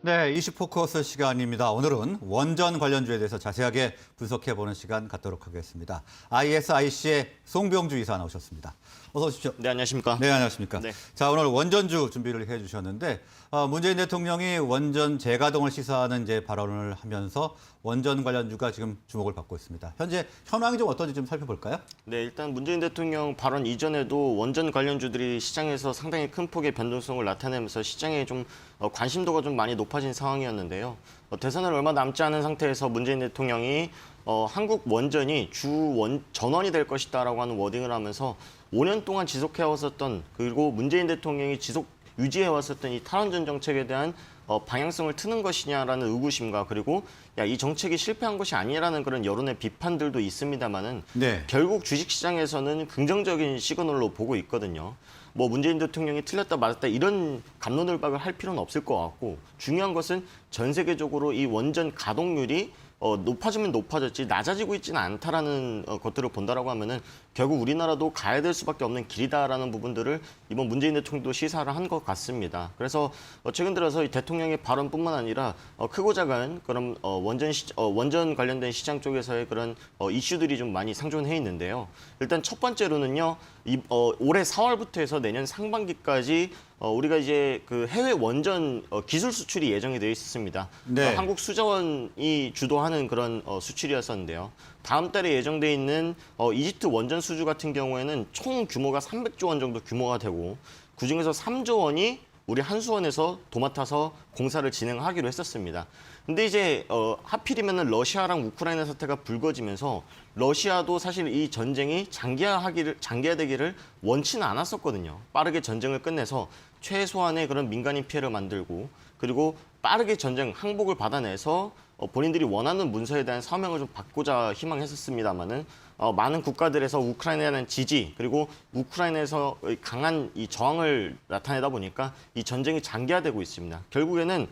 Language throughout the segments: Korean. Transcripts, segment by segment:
네, 이슈 포커스 시간입니다. 오늘은 원전 관련주에 대해서 자세하게 분석해보는 시간 갖도록 하겠습니다. ISIC의 송병주 이사 나오셨습니다. 어서 오십시오. 네, 안녕하십니까. 네, 안녕하십니까. 네. 자, 오늘 원전주 준비를 해주셨는데 문재인 대통령이 원전 재가동을 시사하는 이제 발언을 하면서 원전 관련주가 지금 주목을 받고 있습니다. 현재 현황이 좀 어떤지 좀 살펴볼까요? 네, 일단 문재인 대통령 발언 이전에도 원전 관련주들이 시장에서 상당히 큰 폭의 변동성을 나타내면서 시장에 좀 관심도가 좀 많이 높아진 상황이었는데요. 대선을 얼마 남지 않은 상태에서 문재인 대통령이 한국 원전이 전원이 될 것이다라고 하는 워딩을 하면서 5년 동안 지속해왔었던 그리고 문재인 대통령이 유지해왔었던 이 탈원전 정책에 대한 방향성을 트는 것이냐라는 의구심과 그리고 이 정책이 실패한 것이 아니라는 그런 여론의 비판들도 있습니다만은 네. 결국 주식시장에서는 긍정적인 시그널로 보고 있거든요. 뭐 문재인 대통령이 틀렸다 맞았다 이런 갑론을박을 할 필요는 없을 것 같고 중요한 것은 전 세계적으로 이 원전 가동률이 높아지면 높아졌지 낮아지고 있지는 않다라는 것들을 본다라고 하면은 결국 우리나라도 가야 될 수밖에 없는 길이다라는 부분들을 이번 문재인 대통령도 시사를 한 것 같습니다. 그래서 최근 들어서 이 대통령의 발언뿐만 아니라 크고 작은 그런 원전 관련된 시장 쪽에서의 그런 이슈들이 좀 많이 상존해 있는데요. 일단 첫 번째로는요, 올해 4월부터 해서 내년 상반기까지 우리가 이제 그 해외 원전 기술 수출이 예정이 되어 있었습니다. 네. 한국 수자원이 주도하는 그런 수출이었었는데요. 다음 달에 예정돼 있는 이집트 원전 수주 같은 경우에는 총 규모가 300조 원 정도 규모가 되고 그중에서 3조 원이 우리 한수원에서 도맡아서 공사를 진행하기로 했었습니다. 근데 이제 하필이면은 러시아랑 우크라이나 사태가 불거지면서 러시아도 사실 이 전쟁이 장기화되기를 원치는 않았었거든요. 빠르게 전쟁을 끝내서 최소한의 그런 민간인 피해를 만들고 그리고 빠르게 전쟁 항복을 받아내서 본인들이 원하는 문서에 대한 서명을 좀 받고자 희망했었습니다만은 많은 국가들에서 우크라이나에 대한 지지 그리고 우크라이나에서 강한 이 저항을 나타내다 보니까 이 전쟁이 장기화되고 있습니다. 결국에는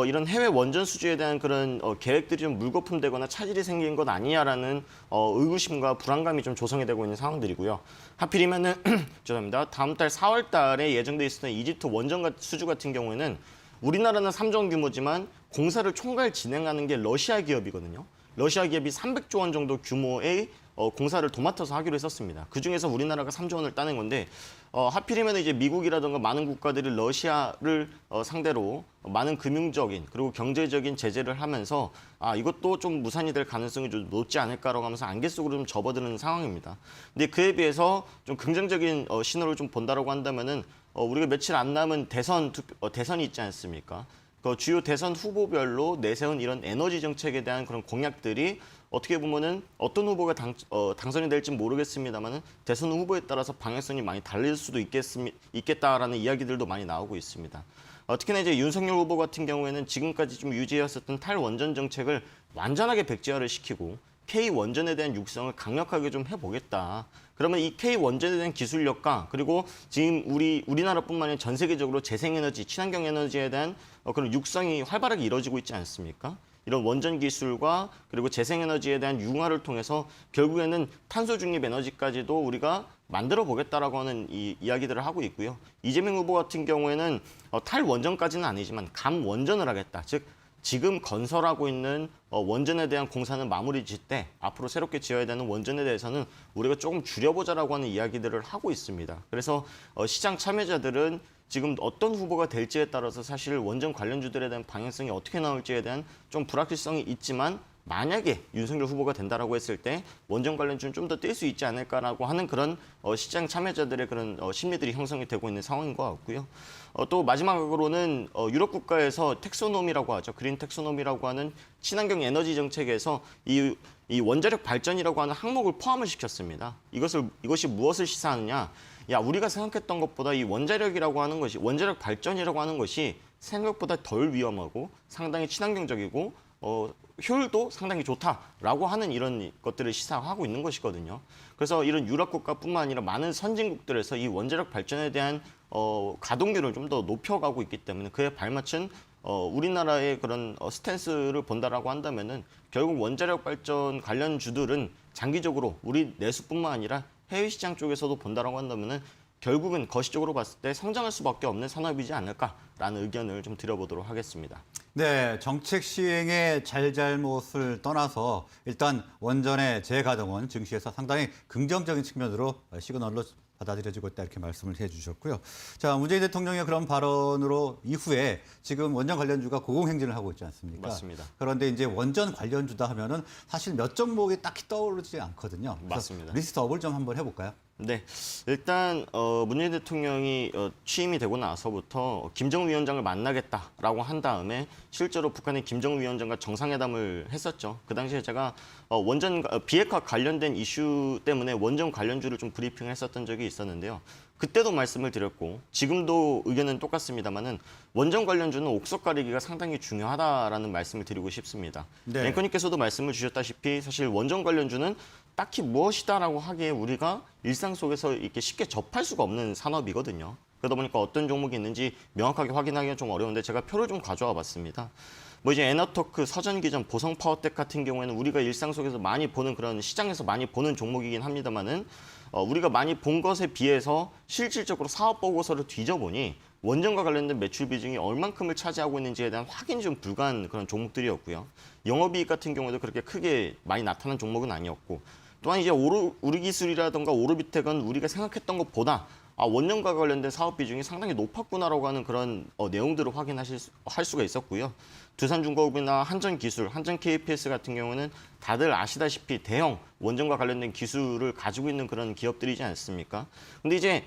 이런 해외 원전 수주에 대한 그런 계획들이 좀 물거품되거나 차질이 생긴 것 아니냐라는 의구심과 불안감이 좀 조성이 되고 있는 상황들이고요. 하필이면은 죄송합니다. 다음 달 4월 달에 예정돼 있었던 이집트 원전 수주 같은 경우에는 우리나라는 3조 원 규모지만 공사를 총괄 진행하는 게 러시아 기업이거든요. 러시아 기업이 300조 원 정도 규모의 공사를 도맡아서 하기로 했었습니다. 그중에서 우리나라가 3조 원을 따낸 건데 하필이면 이제 미국이라든가 많은 국가들이 러시아를 상대로 많은 금융적인 그리고 경제적인 제재를 하면서 이것도 좀 무산이 될 가능성이 좀 높지 않을까라고 하면서 안개 속으로 좀 접어드는 상황입니다. 근데 그에 비해서 좀 긍정적인 신호를 좀 본다라고 한다면은 우리가 며칠 안 남은 대선이 있지 않습니까? 그 주요 대선 후보별로 내세운 이런 에너지 정책에 대한 그런 공약들이 어떻게 보면은 어떤 후보가 당선이 될지 모르겠습니다만은 대선 후보에 따라서 방향성이 많이 달릴 수도 있겠다라는 이야기들도 많이 나오고 있습니다. 특히나 이제 윤석열 후보 같은 경우에는 지금까지 좀 유지해왔었던 탈원전 정책을 완전하게 백지화를 시키고 K원전에 대한 육성을 강력하게 좀 해보겠다. 그러면 이 K원전에 대한 기술력과 그리고 지금 우리나라뿐만 아니라 전 세계적으로 재생에너지, 친환경 에너지에 대한 그런 육성이 활발하게 이루어지고 있지 않습니까? 이런 원전 기술과 그리고 재생에너지에 대한 융화를 통해서 결국에는 탄소 중립 에너지까지도 우리가 만들어 보겠다라고 하는 이야기들을 하고 있고요. 이재명 후보 같은 경우에는 탈원전까지는 아니지만 감원전을 하겠다. 즉 지금 건설하고 있는 원전에 대한 공사는 마무리 짓되 앞으로 새롭게 지어야 되는 원전에 대해서는 우리가 조금 줄여보자라고 하는 이야기들을 하고 있습니다. 그래서 시장 참여자들은 지금 어떤 후보가 될지에 따라서 사실 원전 관련주들에 대한 방향성이 어떻게 나올지에 대한 좀 불확실성이 있지만 만약에 윤석열 후보가 된다라고 했을 때 원전 관련주는 좀 더 뛸 수 있지 않을까라고 하는 그런 시장 참여자들의 그런 심리들이 형성이 되고 있는 상황인 것 같고요. 또 마지막으로는 유럽 국가에서 텍소노미라고 하죠. 그린 텍소노미라고 하는 친환경 에너지 정책에서 이 원자력 발전이라고 하는 항목을 포함을 시켰습니다. 이것이 무엇을 시사하느냐? 우리가 생각했던 것보다 이 원자력 발전이라고 하는 것이 생각보다 덜 위험하고 상당히 친환경적이고 효율도 상당히 좋다라고 하는 이런 것들을 시사하고 있는 것이거든요. 그래서 이런 유럽 국가뿐만 아니라 많은 선진국들에서 이 원자력 발전에 대한 가동률을 좀 더 높여가고 있기 때문에 그에 발맞춘 우리나라의 그런 스탠스를 본다라고 한다면은 결국 원자력 발전 관련 주들은 장기적으로 우리 내수뿐만 아니라 해외 시장 쪽에서도 본다라고 한다면은 결국은 거시적으로 봤을 때 성장할 수밖에 없는 산업이지 않을까라는 의견을 좀 드려보도록 하겠습니다. 네, 정책 시행의 잘잘못을 떠나서 일단 원전의 재가동은 증시에서 상당히 긍정적인 측면으로 시그널로 받아들여지고 있다 이렇게 말씀을 해주셨고요. 자, 문재인 대통령의 그런 발언으로 이후에 지금 원전 관련주가 고공행진을 하고 있지 않습니까? 맞습니다. 그런데 이제 원전 관련주다 하면은 사실 몇 종목이 딱히 떠오르지 않거든요. 그래서 맞습니다. 리스트업을 좀 한번 해볼까요? 네, 일단 문재인 대통령이 취임이 되고 나서부터 김정은 위원장을 만나겠다라고 한 다음에 실제로 북한의 김정은 위원장과 정상회담을 했었죠. 그 당시에 제가 비핵화 관련된 이슈 때문에 원전 관련주를 좀 브리핑을 했었던 적이 있었는데요. 그때도 말씀을 드렸고 지금도 의견은 똑같습니다만은 원전 관련주는 옥석 가리기가 상당히 중요하다라는 말씀을 드리고 싶습니다. 네. 앵커님께서도 말씀을 주셨다시피 사실 원전 관련주는 딱히 무엇이다라고 하기에 우리가 일상 속에서 이렇게 쉽게 접할 수가 없는 산업이거든요. 그러다 보니까 어떤 종목이 있는지 명확하게 확인하기가 좀 어려운데 제가 표를 좀 가져와 봤습니다. 뭐 이제 에너토크, 서전기전, 보성파워텍 같은 경우에는 우리가 일상 속에서 많이 보는 그런 시장에서 많이 보는 종목이긴 합니다만은 우리가 많이 본 것에 비해서 실질적으로 사업 보고서를 뒤져보니 원전과 관련된 매출 비중이 얼만큼을 차지하고 있는지에 대한 확인이 좀 불가한 그런 종목들이었고요. 영업이익 같은 경우도 그렇게 크게 많이 나타난 종목은 아니었고 또한 이제 우르기술이라든가 오르비텍은 우리가 생각했던 것보다 원전과 관련된 사업 비중이 상당히 높았구나라고 하는 그런 내용들을 할 수가 있었고요. 두산중공업이나 한전기술, 한전 KPS 같은 경우는 다들 아시다시피 대형 원전과 관련된 기술을 가지고 있는 그런 기업들이지 않습니까? 근데 이제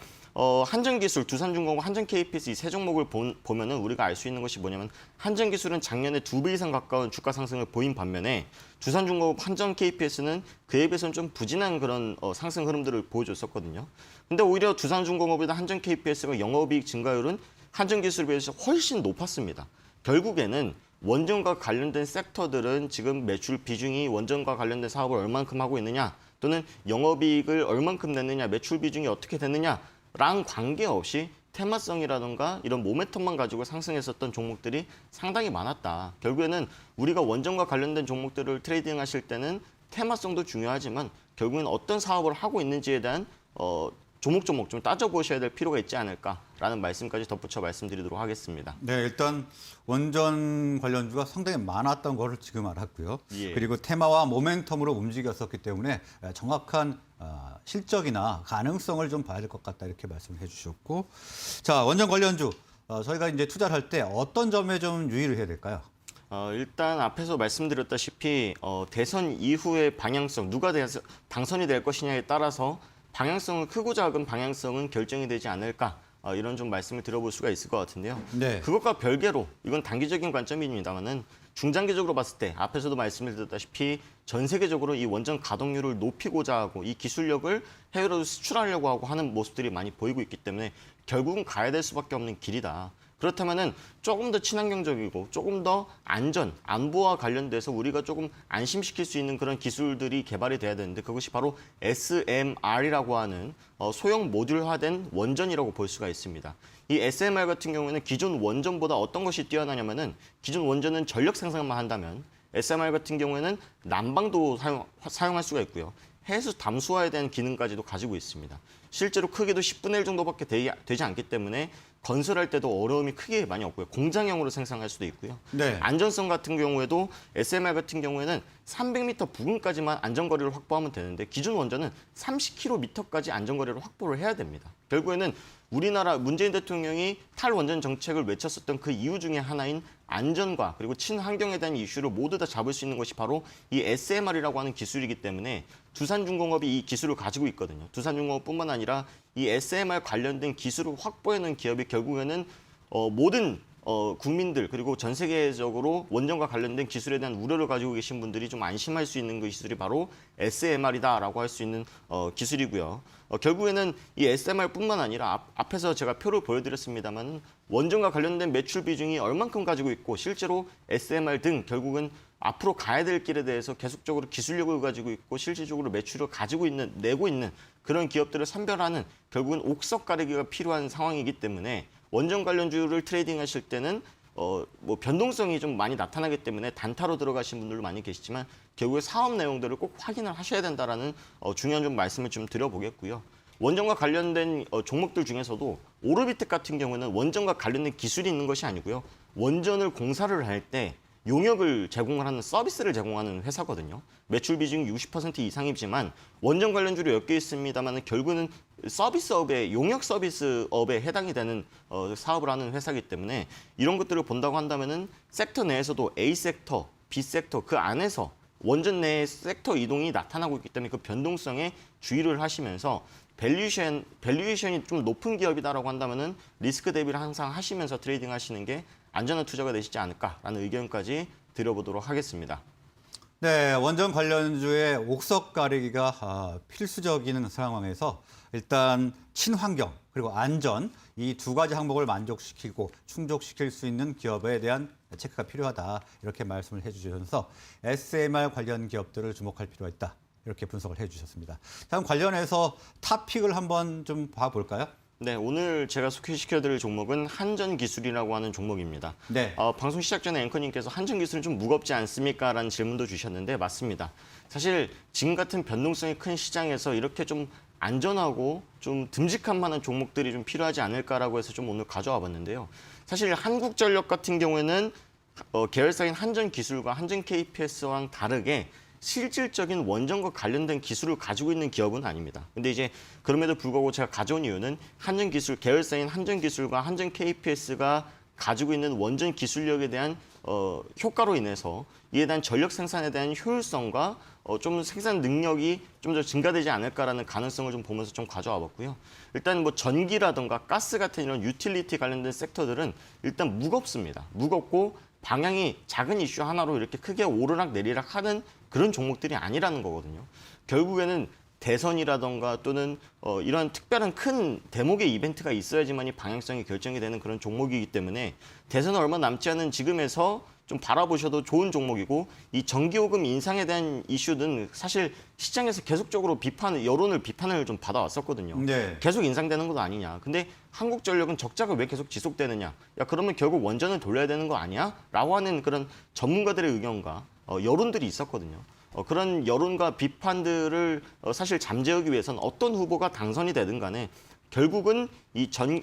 한전기술, 두산중공업, 한전 KPS 이 세 종목을 보면은 우리가 알 수 있는 것이 뭐냐면 한전기술은 작년에 2배 이상 가까운 주가 상승을 보인 반면에 두산중공업, 한전 KPS는 그에 비해서는 좀 부진한 그런 상승 흐름들을 보여줬었거든요. 근데 오히려 두산중공업이나 한전 KPS가 영업이익 증가율은 한전기술에 비해서 훨씬 높았습니다. 결국에는 원전과 관련된 섹터들은 지금 매출 비중이 원전과 관련된 사업을 얼만큼 하고 있느냐 또는 영업이익을 얼만큼 냈느냐 매출 비중이 어떻게 됐느냐랑 관계없이 테마성이라든가 이런 모멘텀만 가지고 상승했었던 종목들이 상당히 많았다. 결국에는 우리가 원전과 관련된 종목들을 트레이딩 하실 때는 테마성도 중요하지만 결국엔 어떤 사업을 하고 있는지에 대한 조목조목 좀 따져보셔야 될 필요가 있지 않을까라는 말씀까지 덧붙여 말씀드리도록 하겠습니다. 네, 일단 원전 관련주가 상당히 많았던 것을 지금 알았고요. 예. 그리고 테마와 모멘텀으로 움직였었기 때문에 정확한 실적이나 가능성을 좀 봐야 될 것 같다 이렇게 말씀을 해주셨고, 자 원전 관련주 저희가 이제 투자를 할 때 어떤 점에 좀 유의를 해야 될까요? 일단 앞에서 말씀드렸다시피 대선 이후의 방향성, 누가 당선이 될 것이냐에 따라서 방향성은 크고 작은 방향성은 결정이 되지 않을까 이런 좀 말씀을 드려볼 수가 있을 것 같은데요. 네. 그것과 별개로 이건 단기적인 관점입니다만은 중장기적으로 봤을 때 앞에서도 말씀을 드렸다시피 전 세계적으로 이 원전 가동률을 높이고자 하고 이 기술력을 해외로 수출하려고 하고 하는 모습들이 많이 보이고 있기 때문에 결국은 가야 될 수밖에 없는 길이다. 그렇다면은 조금 더 친환경적이고 조금 더 안보와 관련돼서 우리가 조금 안심시킬 수 있는 그런 기술들이 개발이 돼야 되는데 그것이 바로 SMR이라고 하는 소형 모듈화된 원전이라고 볼 수가 있습니다. 이 SMR 같은 경우에는 기존 원전보다 어떤 것이 뛰어나냐면은 기존 원전은 전력 생산만 한다면 SMR 같은 경우에는 난방도 사용할 수가 있고요. 해수 담수화에 대한 기능까지도 가지고 있습니다. 실제로 크기도 10분의 1 정도밖에 되지 않기 때문에 건설할 때도 어려움이 크게 많이 없고요. 공장형으로 생산할 수도 있고요. 네. 안전성 같은 경우에도 SMR 같은 경우에는 300m 부근까지만 안전거리를 확보하면 되는데 기존 원전은 30km까지 안전거리를 확보를 해야 됩니다. 결국에는 우리나라 문재인 대통령이 탈원전 정책을 외쳤었던 그 이유 중에 하나인 안전과 그리고 친환경에 대한 이슈를 모두 다 잡을 수 있는 것이 바로 이 SMR이라고 하는 기술이기 때문에 두산중공업이 이 기술을 가지고 있거든요. 두산중공업뿐만 아니라 이 SMR 관련된 기술을 확보해놓은 기업이 결국에는 모든 국민들 그리고 전 세계적으로 원전과 관련된 기술에 대한 우려를 가지고 계신 분들이 좀 안심할 수 있는 그 기술이 바로 SMR이다라고 할 수 있는 기술이고요. 결국에는 이 SMR뿐만 아니라 앞에서 제가 표를 보여드렸습니다만 원전과 관련된 매출 비중이 얼만큼 가지고 있고 실제로 SMR 등 결국은 앞으로 가야 될 길에 대해서 계속적으로 기술력을 가지고 있고 실질적으로 매출을 내고 있는 그런 기업들을 선별하는 결국은 옥석 가리기가 필요한 상황이기 때문에 원전 관련주를 트레이딩 하실 때는 뭐 변동성이 좀 많이 나타나기 때문에 단타로 들어가신 분들도 많이 계시지만 결국에 사업 내용들을 꼭 확인을 하셔야 된다라는 중요한 좀 말씀을 좀 드려보겠고요. 원전과 관련된 종목들 중에서도 오르비텍 같은 경우는 원전과 관련된 기술이 있는 것이 아니고요. 원전을 공사를 할 때 용역을 제공을 하는 서비스를 제공하는 회사거든요. 매출 비중이 60% 이상이지만 원전 관련주로 엮여 있습니다만 결국은 서비스업에 용역 서비스업에 해당이 되는 사업을 하는 회사이기 때문에 이런 것들을 본다고 한다면은 섹터 내에서도 A 섹터, B 섹터 그 안에서 원전 내의 섹터 이동이 나타나고 있기 때문에 그 변동성에 주의를 하시면서 밸류에이션이 좀 높은 기업이다라고 한다면은 리스크 대비를 항상 하시면서 트레이딩 하시는 게 안전한 투자가 되시지 않을까라는 의견까지 드려보도록 하겠습니다. 네, 원전 관련주의 옥석 가리기가 필수적인 상황에서 일단 친환경 그리고 안전 이 두 가지 항목을 만족시키고 충족시킬 수 있는 기업에 대한 체크가 필요하다 이렇게 말씀을 해주셔서 SMR 관련 기업들을 주목할 필요가 있다 이렇게 분석을 해주셨습니다. 다음 관련해서 탑픽을 한번 좀 봐볼까요? 네, 오늘 제가 소개시켜드릴 종목은 한전기술이라고 하는 종목입니다. 네. 방송 시작 전에 앵커님께서 한전기술은 좀 무겁지 않습니까? 라는 질문도 주셨는데 맞습니다. 사실 지금 같은 변동성이 큰 시장에서 이렇게 좀 안전하고 좀 듬직한 만한 종목들이 좀 필요하지 않을까라고 해서 좀 오늘 가져와 봤는데요. 사실 한국전력 같은 경우에는 계열사인 한전기술과 한전 KPS와는 다르게 실질적인 원전과 관련된 기술을 가지고 있는 기업은 아닙니다. 근데 이제 그럼에도 불구하고 제가 가져온 이유는 한전기술, 계열사인 한전기술과 한전 KPS가 가지고 있는 원전 기술력에 대한 효과로 인해서 이에 대한 전력 생산에 대한 효율성과 좀 생산 능력이 좀 더 증가되지 않을까라는 가능성을 좀 보면서 좀 가져와 봤고요. 일단 뭐 전기라든가 가스 같은 이런 유틸리티 관련된 섹터들은 일단 무겁습니다. 무겁고 방향이 작은 이슈 하나로 이렇게 크게 오르락 내리락 하는 그런 종목들이 아니라는 거거든요. 결국에는 대선이라던가 또는 이런 특별한 큰 대목의 이벤트가 있어야지만이 방향성이 결정이 되는 그런 종목이기 때문에 대선 얼마 남지 않은 지금에서 좀 바라보셔도 좋은 종목이고 이 전기요금 인상에 대한 이슈는 사실 시장에서 계속적으로 여론을 비판을 좀 받아왔었거든요. 네. 계속 인상되는 것 아니냐. 근데 한국전력은 적자가 왜 계속 지속되느냐. 야 그러면 결국 원전을 돌려야 되는 거 아니야? 라고 하는 그런 전문가들의 의견과 여론들이 있었거든요. 그런 여론과 비판들을 사실 잠재우기 위해서는 어떤 후보가 당선이 되든 간에 결국은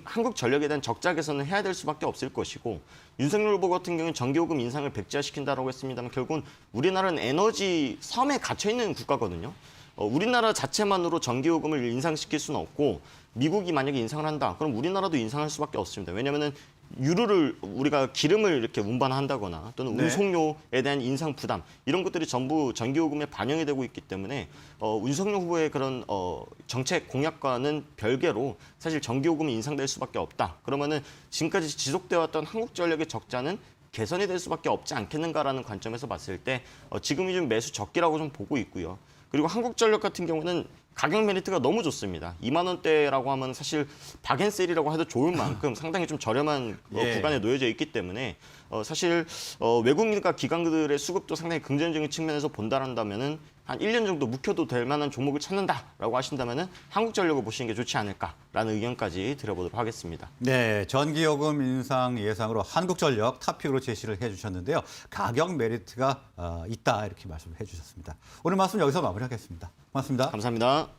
한국전력에 대한 적자 개선을 해야 될 수밖에 없을 것이고 윤석열 후보 같은 경우는 전기요금 인상을 백지화시킨다라고 했습니다만 결국은 우리나라는 에너지 섬에 갇혀 있는 국가거든요. 우리나라 자체만으로 전기요금을 인상시킬 수는 없고 미국이 만약에 인상을 한다. 그럼 우리나라도 인상할 수밖에 없습니다. 왜냐하면 우리가 기름을 이렇게 운반한다거나 또는 네. 운송료에 대한 인상 부담 이런 것들이 전부 전기요금에 반영이 되고 있기 때문에 윤석열 후보의 그런 정책 공약과는 별개로 사실 전기요금이 인상될 수밖에 없다. 그러면은 지금까지 지속되어 왔던 한국전력의 적자는 개선이 될 수밖에 없지 않겠는가라는 관점에서 봤을 때 지금이 좀 매수 적기라고 좀 보고 있고요. 그리고 한국전력 같은 경우는 가격 메리트가 너무 좋습니다. 2만 원대라고 하면 사실 박앤셀이라고 해도 좋을 만큼 상당히 좀 저렴한 예. 구간에 놓여져 있기 때문에 사실 외국인과 기관들의 수급도 상당히 긍정적인 측면에서 본다란다면은 한 1년 정도 묵혀도 될 만한 종목을 찾는다라고 하신다면은 한국전력을 보시는 게 좋지 않을까라는 의견까지 드려보도록 하겠습니다. 네, 전기요금 인상 예상으로 한국전력 탑픽으로 제시를 해주셨는데요. 가격 메리트가 있다 이렇게 말씀을 해주셨습니다. 오늘 말씀 여기서 마무리하겠습니다. 고맙습니다. 감사합니다.